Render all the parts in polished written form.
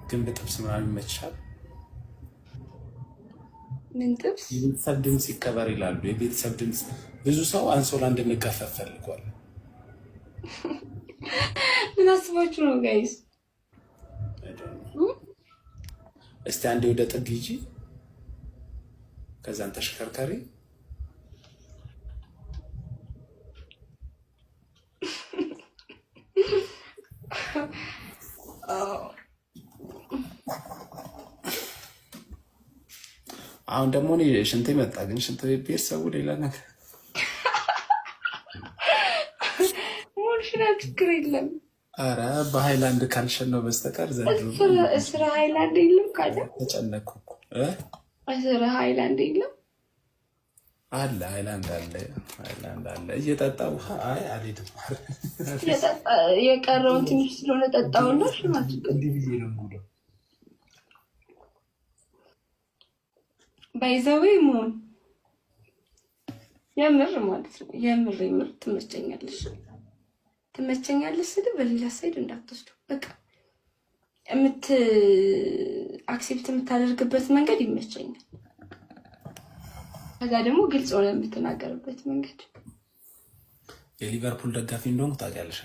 ግን በጥብስ ምናምን ይመችሻል? ምን ጥብስ? የቤተሰብ ድምፅ ይከበር ይላሉ። የቤተሰብ ድምፅ ብዙ ሰው አንሶላ እንድንከፈፍ ፈልጓል። ምን አስባችሁ ነው ጋይስ? እስቲ አንዴ ወደ ጥግ ሂጂ፣ ከዛን ተሽከርካሪ። አሁን ደግሞ ሽንት መጣ፣ ግን ሽንት ቤት ሰው ሌላ ነገር ሞልሽና ችግር የለም። አረ በሃይላንድ ካልሸነው በስተቀር ዘንድሮ እስራ ሃይላንድ የለም ካለ ተጨነኩ። እስራ ሃይላንድ የለም አለ ሃይላንድ አለ እየጠጣው አይ አልሄድም። የቀረውን ትንሽ ስለሆነ ጠጣውና ሽማት እንዲህ ብዬ ነው የምውለው። ባይዘዌ መሆን የምር ማለት ነው። የምር ትመቸኛለሽ ስል በሌላ ሳይድ እንዳትወስዱ። በቃ አክሴፕት የምታደርግበት መንገድ ይመቸኛል። ከዛ ደግሞ ግልጽ ሆነ የምትናገርበት መንገድ። የሊቨርፑል ደጋፊ እንደሆንኩ ታውቂያለሽ?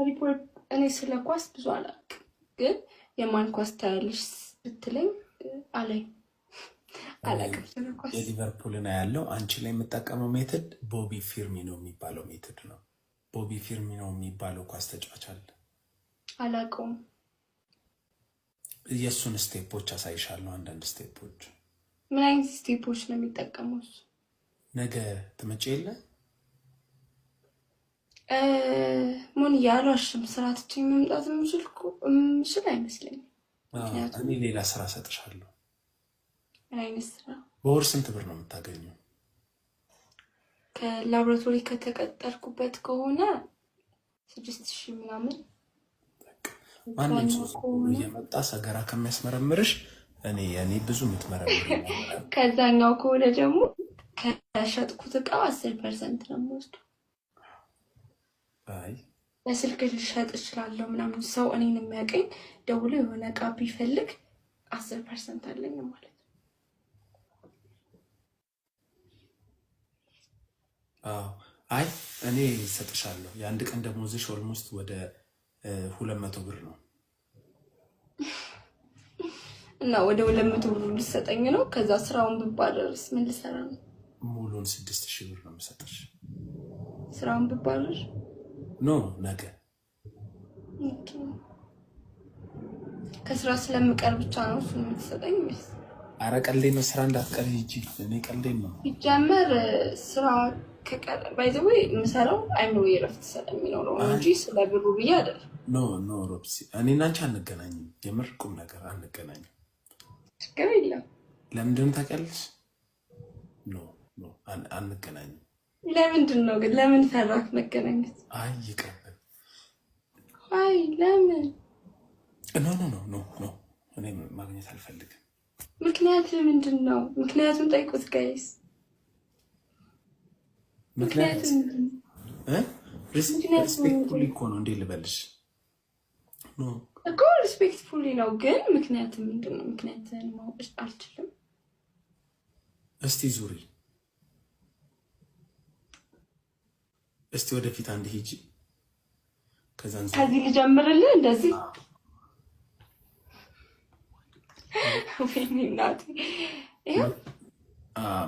ሪፖርት እኔ ስለ ኳስ ብዙ አላውቅም፣ ግን የማን ኳስ ታያለሽ ብትለኝ አላውቅም ስለ ኳስ። የሊቨርፑልን ያለው አንቺ ላይ የምጠቀመው ሜትድ ቦቢ ፊርሚኖ የሚባለው ሜትድ ነው። ቦቢ ፊርሚኖ የሚባለው ኳስ ተጫዋች አለ። አላውቀውም። የእሱን ስቴፖች አሳይሻለሁ። አንዳንድ ስቴፖች። ምን አይነት ስቴፖች ነው የሚጠቀመው? ነገ ትመጪ የለ ምን ያሏሽም ስራትች መምጣት የምችል አይመስለኝም። እኔ ሌላ ስራ ሰጥሻለሁ። ምን አይነት ስራ? በወር ስንት ብር ነው የምታገኘው? ከላቦራቶሪ ከተቀጠርኩበት ከሆነ 6,000 ምናምን። ማንም ሰው እየመጣ ሰገራ ከሚያስመረምርሽ እኔ ብዙ የምትመረምር ከዛኛው ከሆነ ደግሞ ከሸጥኩት እቃው 10% ነው የምወስደው። አይ በስልክ ልሸጥ እችላለሁ ምናምን። ሰው እኔን የሚያውቀኝ ደውሎ የሆነ እቃ ቢፈልግ 10% አለኝ ማለት ነው። አይ እኔ እሰጥሻለሁ። የአንድ ቀን ደሞዝሽ ኦልሞስት ወደ 200 ብር ነው እና ወደ 200 ብር ልሰጠኝ ነው። ከዛ ስራውን ብባረርስ ምን ልሰራ ነው? ሙሉን 6,000 ብር ነው የምሰጥሽ። ስራውን ብባረር ኖ ነገ ከስራ ስለምቀር ብቻ ነው እሱን የምትሰጠኝ ወይስ? አረ ቀልዴን ነው። ስራ እንዳትቀር ሂጂ። እኔ ቀልዴን ነው። ይጀመር ስራ ከቀረ ባይዘው የምሰራው አይምሮ የረፍት ስለሚለው ነው እንጂ ስለ ብሩ ብዬ አይደለም። ኖ ሮብሲ፣ እኔና አንቺ አንገናኝም። የምር ቁም ነገር አንገናኝም። ችግር የለም። ለምንድን ታውቂያለሽ? ኖ አንገናኝም። ለምንድን ነው ግን? ለምን ፈራክ መገናኘት? አይ ይቅርብ። አይ ለምን? ኖ እኔ ማግኘት አልፈልግም። ምክንያት ምንድን ነው? ምክንያቱም ጠይቁት ጋይስ። ምክንያት ሪስፔክትፉሊ እኮ ነው። እንዴ ልበልሽ? ኖ እኮ ሪስፔክትፉሊ ነው፣ ግን ምክንያት ምንድን ነው? ምክንያትን ማወቅ አልችልም። እስቲ ዙሪ፣ እስቲ ወደፊት አንድ ሂጂ። ከዚህ ልጀምርልህ እንደዚህ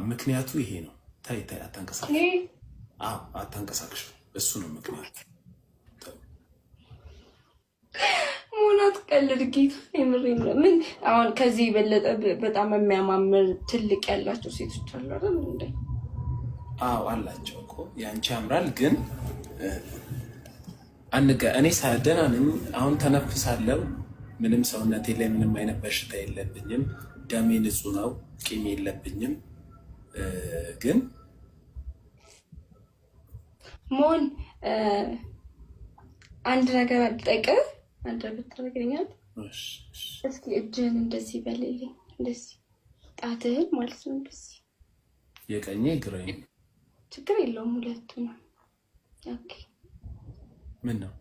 ምክንያቱ ይሄ ነው። ታይ አታንቀሳቅሽ። እሱ ነው ምክንያቱ። ሞናት ቀልድ ጌታ የምሬን ነው። ምን አሁን ከዚህ የበለጠ በጣም የሚያማምር ትልቅ ያላቸው ሴቶች አሉ አይደል እንዴ? አዎ አላቸው እኮ። ያንቺ ያምራል ግን እኔ ደህና ነኝ። አሁን ተነፍሳለሁ። ምንም ሰውነቴ ላይ ምንም አይነት በሽታ የለብኝም። ደሜ ንጹህ ነው። ቂም የለብኝም። ግን ሞን አንድ ነገር አልጠቅም። አንድ ነገር ታደርገኛል። እስኪ እጅህን እንደዚህ በልልኝ። እንደዚህ ጣትህን ማለት ነው። እንደዚህ የቀኝ ግራኝ ችግር የለውም። ሁለቱ ነው። ኦኬ ምን ነው?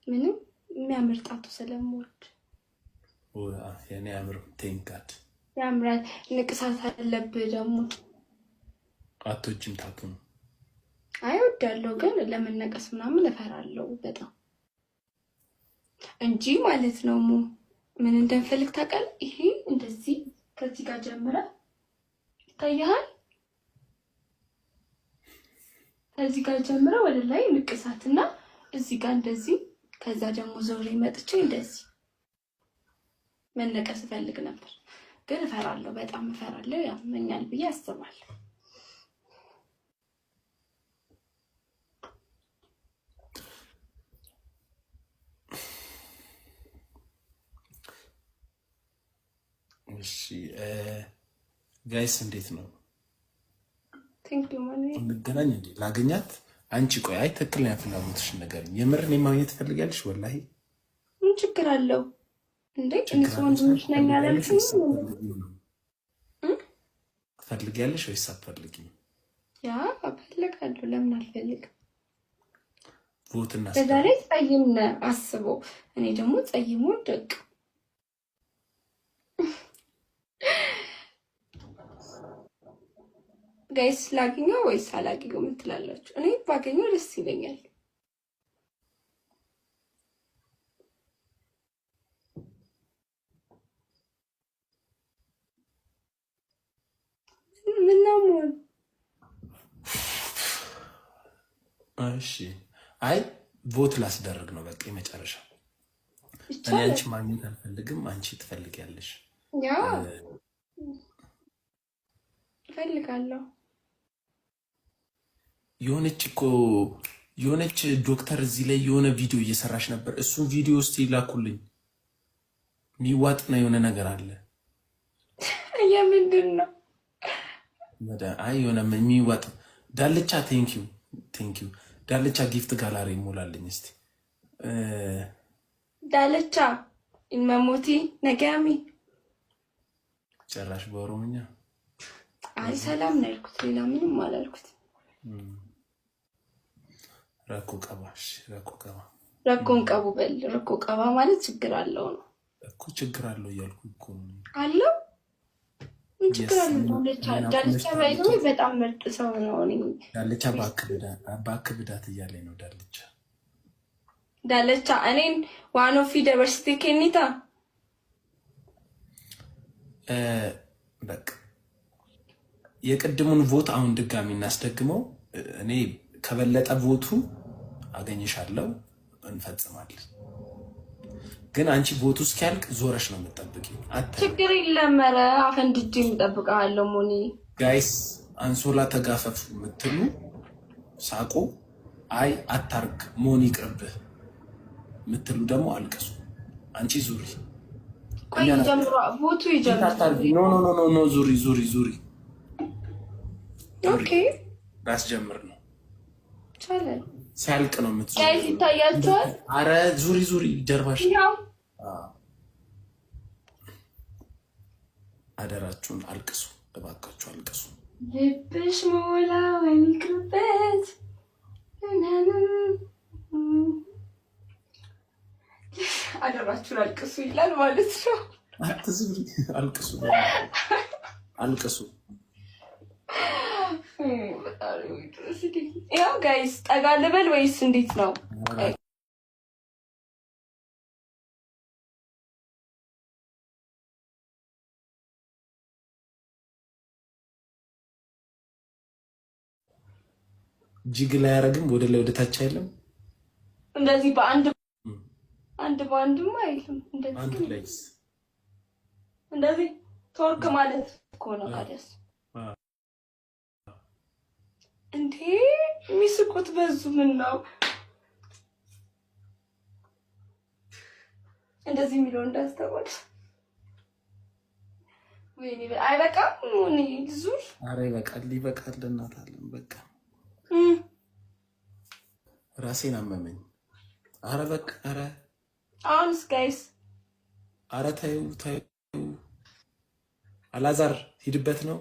ምንም የሚያምር ጣቱ ስለምወድ የኔ አምር ቴንካት ያምራል። ንቅሳት አለብህ ደግሞ። አቶጅም ታቱ ነው። አይ እወዳለሁ፣ ግን ለመነቀስ ምናምን እፈራለሁ በጣም እንጂ ማለት ነው። ምን እንደምፈልግ ታውቃለህ? ይሄ እንደዚህ ከዚህ ጋር ጀምረህ ይታያል። ከዚህ ጋር ጀምረህ ወደ ላይ ንቅሳትና እዚህ ጋር እንደዚህ፣ ከዛ ደግሞ ዞሬ መጥቼ እንደዚህ መነቀስ እፈልግ ነበር፣ ግን እፈራለሁ፣ በጣም እፈራለሁ። ያመኛል ብዬ አስባለሁ። እሺ ጋይስ እንዴት ነው? እንገናኝ እንዴ? ላገኛት? አንቺ ቆይ፣ አይ ትክክለኛ ፍላጎትሽን ንገሪኝ። የምርን የማግኘት ትፈልጊያለሽ? ወላሂ ምን ችግር አለው እንዴ? እኔስ ወንድምሽ ነኝ አላልኩኝ? ትፈልጊያለሽ ወይስ አትፈልጊም? ያ እፈልጋለሁ። ለምን አልፈልግም? ቦትና በዛ ላይ ጸይም ነህ አስበው። እኔ ደግሞ ጸይም ወደቅ። ጋይስ ላገኘው ወይስ አላገኘው ምን ትላላችሁ? እኔ ባገኘው ደስ ይለኛል። ምናምን እሺ፣ አይ ቮት ላስደርግ ነው በቃ የመጨረሻ። እኔ አንቺ ማግኘት አልፈልግም፣ አንቺ ትፈልጊያለሽ። ያ እፈልጋለሁ። የሆነች ዶክተር እዚህ ላይ የሆነ ቪዲዮ እየሰራች ነበር። እሱን ቪዲዮ ውስጥ ይላኩልኝ። የሚዋጥና የሆነ ነገር አለ። የምንድን ነው? አይ የሆነ የሚዋጥ ዳልቻ። ቴንኪዩ ዳልቻ ጊፍት ጋላሪ ይሞላልኝ እስቲ። ዳልቻ ኢንመሞቲ ነጋሚ ጨራሽ በኦሮምኛ። አይ ሰላም ነው ያልኩት፣ ሌላ ምንም አላልኩት። ረኮ ቀባሽ ረኮን ቀቡ በል። ረኮ ቀባ ማለት ችግር አለው ነው እኮ። ችግር አለው እያልኩ እኮ አለው። ምን ችግር አለው? ዳልቻ ባይዘው በጣም ምርጥ ሰው ነው። ዳልቻ ባክብዳት እያለኝ ነው። ዳልቻ እኔን ዋን ኦፍ ዩኒቨርሲቲ ኬኒታ በቃ የቅድሙን ቮት አሁን ድጋሚ እናስደግመው። እኔ ከበለጠ ቮቱ አገኝሻለሁ፣ እንፈጽማለን። ግን አንቺ ቮቱ እስኪያልቅ ዞረሽ ነው የምጠብቂው። ችግር የለም። ኧረ አፈንድጄ እጠብቅሃለሁ። ሞኒ ጋይስ አንሶላ ተጋፈፍ የምትሉ ሳቁ። አይ አታርግ ሞኒ ይቅርብህ የምትሉ ደግሞ አልቅሱ። አንቺ ዙሪ። ቆይ ጀምሮ ቮቱ ይጀምራል። ኖ ዙሪ። ኦኬ ራስጀምር ነው ይቻላል። ሲያልቅ ነው የምትዙሪ። ጋይስ ይታያችኋል። አረ ዙሪ ጀርባሽ። አደራችሁን አልቅሱ፣ እባካችሁ አልቅሱ። ልብሽ ሞላ ወይንክበት አደራችሁን አልቅሱ ይላል ማለት ነው። አትዙሪ፣ አልቅሱ። ያው ጋይስ ጠጋ ልበል ወይስ እንዴት ነው? ጂግ ላይ አያረግም? ወደ ላይ ወደ ታች አይልም? እንደዚህ በአንድማ አይልም። እንደዚህ ቶርክ ማለት እኮ ነው። ታዲያስ እንዴ የሚስቁት በዙ። ምን ነው እንደዚህ የሚለው እንዳስተዋል። ወይኔ አይበቃም። እኔ ዙር። አረ ይበቃል። እናታለን በቃ ራሴን አመመኝ። አረ በቃ አረ አሁንስ ጋይስ አረ ታዩ አላዛር ሂድበት ነው።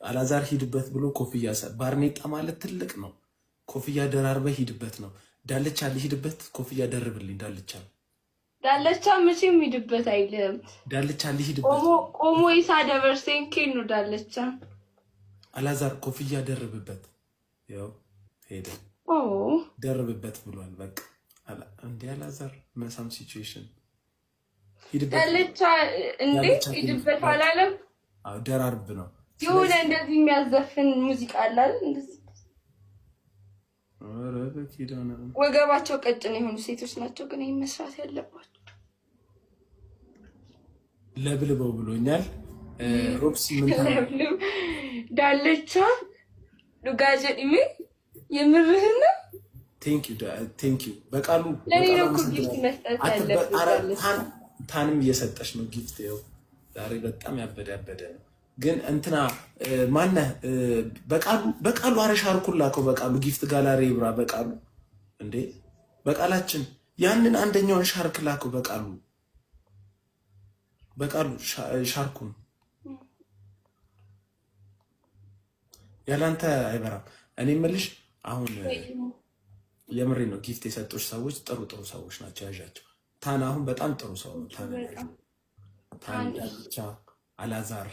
አላዛር ሂድበት ብሎ ኮፍያ ባርኔጣ ማለት ትልቅ ነው። ኮፍያ ደራርበ ሂድበት ነው። ዳልቻ ልሂድበት፣ ኮፍያ ደርብልኝ። ዳልቻ መቼም ሂድበት አይልም። ዳልቻ ልሂድበት ቆሞ ይሳደበርሴን ኬን ነው ዳልቻ። አላዛር ኮፍያ ደርብበት፣ ያው ሄደ ደርብበት ብሏል። በቃ እንዴ አላዛር መሳም ሲቹዌሽን ሂድበት። ዳልቻ እንዴ ሂድበት አላለም። አዎ ደራርብ ነው የሆነ እንደዚህ የሚያዘፍን ሙዚቃ አለ አይደል? እንደዚህ ወገባቸው ቀጭን የሆኑ ሴቶች ናቸው ግን ይሄን መስራት ያለባቸው። ለብልበው ብሎኛል። ሮብሲ ምን ታረብሉ? ዳልቻ ዱጋጀ ዲሚ የምርህና ቴንክ ዩ በቃሉ ለኔ ነው ጊፍት መስጠት ያለብህ። ታንም እየሰጠሽ ነው ጊፍት። ይኸው ዛሬ በጣም ያበደ ነው። ግን እንትና ማነ በቃሉ አረሻርኩላ እኮ በቃሉ ጊፍት ጋላሪ ይብራ በቃሉ እንዴ በቃላችን ያንን አንደኛውን ሻርክ ላከው በቃሉ ሻርኩን ያላንተ አይበራም። እኔ የምልሽ አሁን የምሬ ነው። ጊፍት የሰጡሽ ሰዎች ጥሩ ሰዎች ናቸው። ያዣቸው ታና አሁን በጣም ጥሩ ሰው ነው። ታና ብቻ አላዛር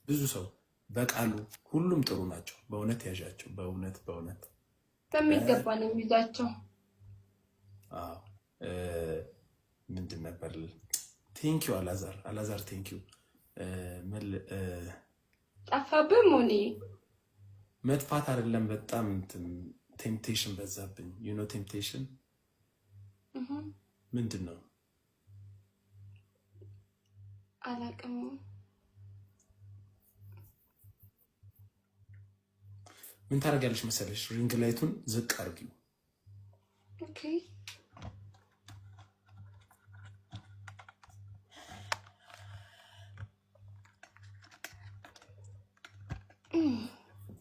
ብዙ ሰው በቃሉ ሁሉም ጥሩ ናቸው። በእውነት ያዣቸው በእውነት በሚገባ ነው የሚይዛቸው። አዎ ምንድን ነበር? ቴንኪው አላዛር ቴንኪው። ጠፋብህ ሞኒ መጥፋት አይደለም በጣም ቴምፕቴሽን በዛብኝ። ዩ ኖ ቴምፕቴሽን ምንድን ነው? አላቅም። ምን ታደርጊያለሽ መሰለሽ? ሪንግ ላይቱን ዝቅ አድርጊው። ኦኬ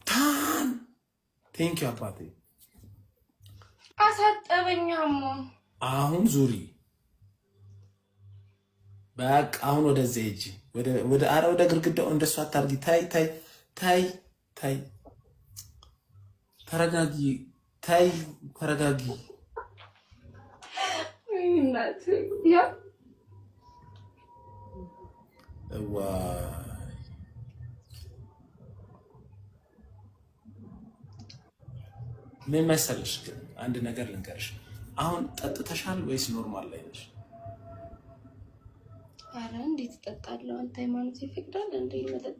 ታን ቴንክ ዩ አባቴ። አሳጠበኛም። አሁን ዙሪ በቃ አሁን ወደዚህ ሂጂ። ወደ ግርግዳው እንደሱ አታርጊ። ታይ ተረጋጊ። እናት ያ ምን መሰለሽ ግን አንድ ነገር ልንገርሽ። አሁን ጠጥተሻል ወይስ ኖርማል ላይ ነሽ? አረ እንዴት እጠጣለሁ? አንተ ሃይማኖት ይፈቅዳል እንዴ መጠጥ?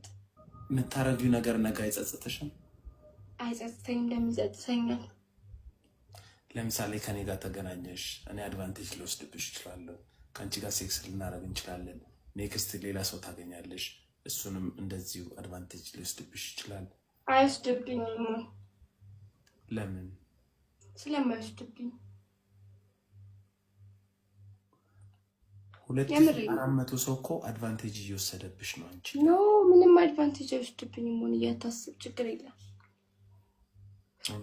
የምታረጊው ነገር ነገ አይጸጽትሽም? አይጸጽተኝም። እንደሚጸጽተኛል። ለምሳሌ ከኔ ጋር ተገናኘሽ፣ እኔ አድቫንቴጅ ልወስድብሽ እችላለሁ። ከአንቺ ጋር ሴክስ ልናደርግ እንችላለን። ኔክስት ሌላ ሰው ታገኛለሽ፣ እሱንም እንደዚሁ አድቫንቴጅ ሊወስድብሽ ይችላል። አይወስድብኝም። ለምን? ስለማይወስድብኝ። 2400 ሰው እኮ አድቫንቴጅ እየወሰደብሽ ነው። አንቺ ኖ ምንም አድቫንቴጅ አይወስድብኝም። ሆነ እያታስብ ችግር የለም።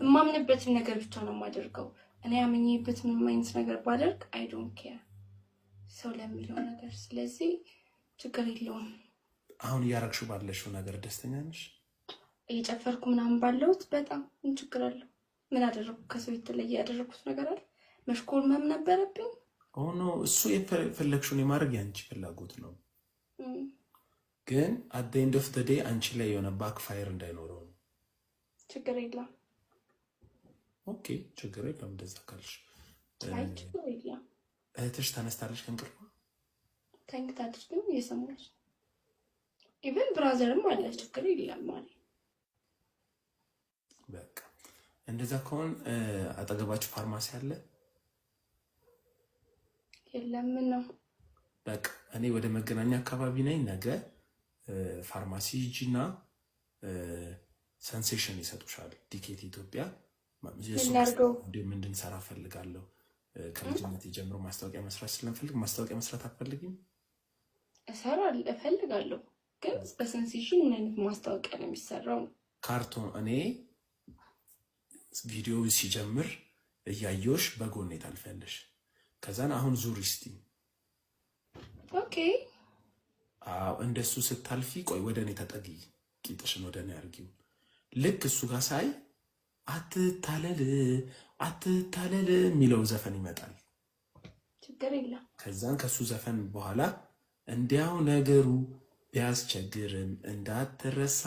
የማምንበትን ነገር ብቻ ነው የማደርገው። እኔ ያመኘበት ምንም አይነት ነገር ባደርግ አይ ዶንት ኬር ሰው ለሚለው ነገር። ስለዚህ ችግር የለውም። አሁን እያረግሽው ባለሽው ነገር ደስተኛ ነሽ? እየጨፈርኩ ምናምን ባለሁት በጣም ምን ችግር አለው? ምን አደረኩ? ከሰው የተለየ ያደረኩት ነገር አለ? መሽኮርመም ነበረብኝ? ኖ እሱ የፈለግሽውን የማድረግ የአንቺ ፍላጎት ነው። ግን አት ዘ ኤንድ ኦፍ ዘ ዴይ አንቺ ላይ የሆነ ባክ ፋየር እንዳይኖረው ነው። ችግር የለም። ኦኬ ችግር የለም። እንደዛ ካልሽ እህትሽ ተነስታለች ከእንቅልፏ? ተኝታለች ግን እየሰማች። ኢቨን ብራዘርም አለ። ችግር የለም ማለት በቃ እንደዛ ከሆነ አጠገባችሁ ፋርማሲ አለ? የለም ነው በቃ እኔ ወደ መገናኛ አካባቢ ነኝ። ነገ ፋርማሲ ሂጂና ሰንሴሽን ይሰጡሻል። ዲኬት ኢትዮጵያ ምንድን ሰራ ፈልጋለሁ። ከልጅነት ጀምሮ ማስታወቂያ መስራት ስለምፈልግ ማስታወቂያ መስራት አትፈልጊም? እፈልጋለሁ ግን በሰንሴሽን ምን አይነት ማስታወቂያ ነው የሚሰራው? ካርቶን እኔ ቪዲዮ ሲጀምር እያየሽ በጎኔ ታልፈለሽ። ከዛን አሁን ዙር እስቲ። ኦኬ አዎ እንደሱ ስታልፊ ቆይ ወደ እኔ ተጠጊ። ቂጥሽን ወደ እኔ አርጊው። ልክ እሱ ጋር ሳይ አትታለል አትታለል የሚለው ዘፈን ይመጣል። ችግር የለም። ከዛን ከሱ ዘፈን በኋላ እንዲያው ነገሩ ቢያስቸግርም እንዳትረሳ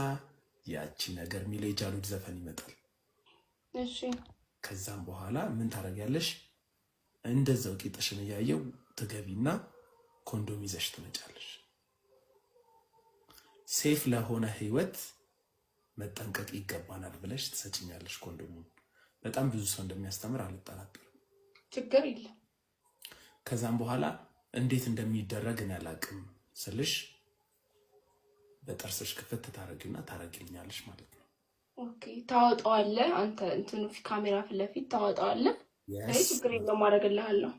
ያቺ ነገር የሚለው የጃሉድ ዘፈን ይመጣል። እሺ ከዛም በኋላ ምን ታደርጊያለሽ? እንደዛው ቂጥሽን እያየው ትገቢና ኮንዶም ይዘሽ ትመጫለሽ። ሴፍ ለሆነ ህይወት መጠንቀቅ ይገባናል ብለሽ ትሰጭኛለሽ ኮንዶሙን። በጣም ብዙ ሰው እንደሚያስተምር አልጠራጠርም። ችግር የለም። ከዛም በኋላ እንዴት እንደሚደረግ እኔ አላውቅም ስልሽ በጥርስሽ ክፍት ታረጊና ታረጊልኛለሽ ማለት ነው። ኦኬ ታወጣዋለህ አንተ እንትኑ ካሜራ ፊት ለፊት ታወጣዋለህ። ችግር የለም አደርግልሃለሁ።